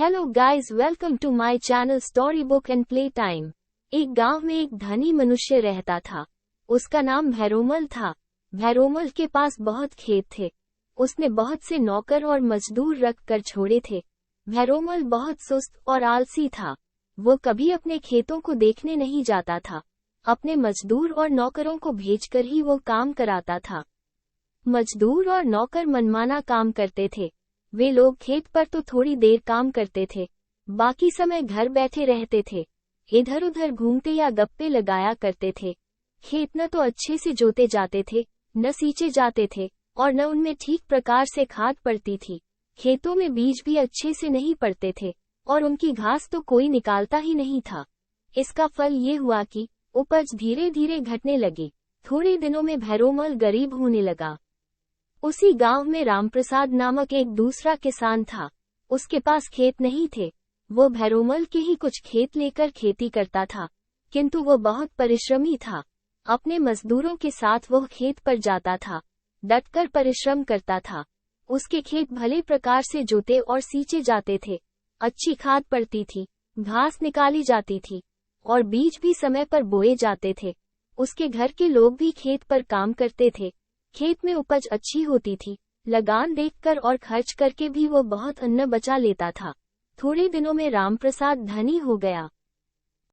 Hello guys, welcome to my channel story book and play time. एक गांव में एक धनी मनुष्य रहता था। उसका नाम भैरोमल था। भैरोमल के पास बहुत खेत थे। उसने बहुत से नौकर और मजदूर रख कर छोड़े थे। भैरोमल बहुत सुस्त और आलसी था। वो कभी अपने खेतों को देखने नहीं जाता था। अपने मजदूर और नौकरों को भेजकर ही वो काम कराता था। मजदूर और नौकर मनमाना काम करते थे। वे लोग खेत पर तो थोड़ी देर काम करते थे, बाकी समय घर बैठे रहते थे, इधर उधर घूमते या गप्पे लगाया करते थे। खेत न तो अच्छे से जोते जाते थे, न सींचे जाते थे, और न उनमें ठीक प्रकार से खाद पड़ती थी। खेतों में बीज भी अच्छे से नहीं पड़ते थे, और उनकी घास तो कोई निकालता ही नहीं था। इसका फल ये हुआ कि उपज धीरे धीरे घटने लगी। थोड़े दिनों में भैरोमल गरीब होने लगा। उसी गांव में रामप्रसाद नामक एक दूसरा किसान था। उसके पास खेत नहीं थे। वो भैरोमल के ही कुछ खेत लेकर खेती करता था, किंतु वो बहुत परिश्रमी था। अपने मजदूरों के साथ वो खेत पर जाता था, डटकर परिश्रम करता था। उसके खेत भले प्रकार से जोते और सींचे जाते थे, अच्छी खाद पड़ती थी, घास निकाली जाती थी, और बीज भी समय पर बोए जाते थे। उसके घर के लोग भी खेत पर काम करते थे। खेत में उपज अच्छी होती थी। लगान देखकर और खर्च करके भी वो बहुत अन्न बचा लेता था। थोड़े दिनों में रामप्रसाद धनी हो गया।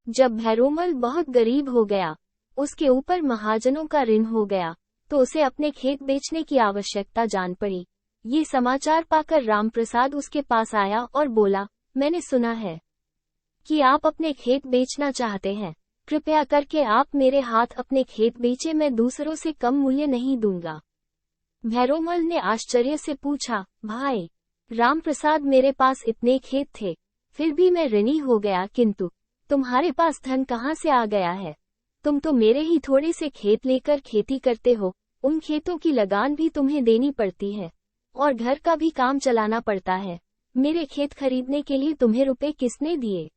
जब भैरोमल बहुत गरीब हो गया, उसके ऊपर महाजनों का ऋण हो गया, तो उसे अपने खेत बेचने की आवश्यकता जान पड़ी। ये समाचार पाकर रामप्रसाद उसके पास आया और बोला, मैंने सुना है कि आप अपने खेत बेचना चाहते हैं। कृपया करके आप मेरे हाथ अपने खेत बेचे, मैं दूसरों से कम मूल्य नहीं दूंगा। भैरोमल ने आश्चर्य से पूछा, भाई रामप्रसाद, मेरे पास इतने खेत थे, फिर भी मैं ऋणी हो गया, किंतु तुम्हारे पास धन कहाँ से आ गया है? तुम तो मेरे ही थोड़े से खेत लेकर खेती करते हो। उन खेतों की लगान भी तुम्हें देनी पड़ती है, और घर का भी काम चलाना पड़ता है। मेरे खेत खरीदने के लिए तुम्हें रुपए किसने दिए?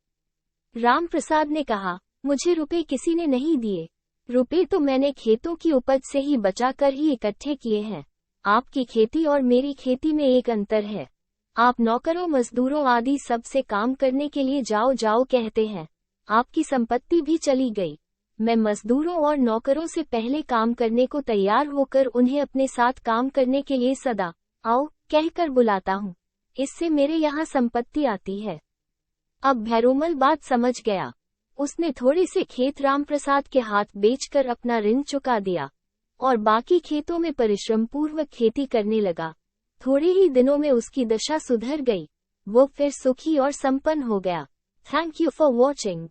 रामप्रसाद ने कहा, मुझे रुपए किसी ने नहीं दिए। रुपए तो मैंने खेतों की उपज से ही बचाकर ही इकट्ठे किए हैं। आपकी खेती और मेरी खेती में एक अंतर है। आप नौकरों मजदूरों आदि सब से काम करने के लिए जाओ जाओ कहते हैं। आपकी संपत्ति भी चली गई। मैं मजदूरों और नौकरों से पहले काम करने को तैयार होकर उन्हें अपने साथ काम करने के लिए सदा आओ कहकर बुलाता हूँ। इससे मेरे यहाँ संपत्ति आती है। अब भैरोमल बात समझ गया। उसने थोड़े से खेत रामप्रसाद के हाथ बेचकर अपना ऋण चुका दिया, और बाकी खेतों में परिश्रम पूर्वक खेती करने लगा। थोड़े ही दिनों में उसकी दशा सुधर गई। वो फिर सुखी और संपन्न हो गया। Thank you for watching.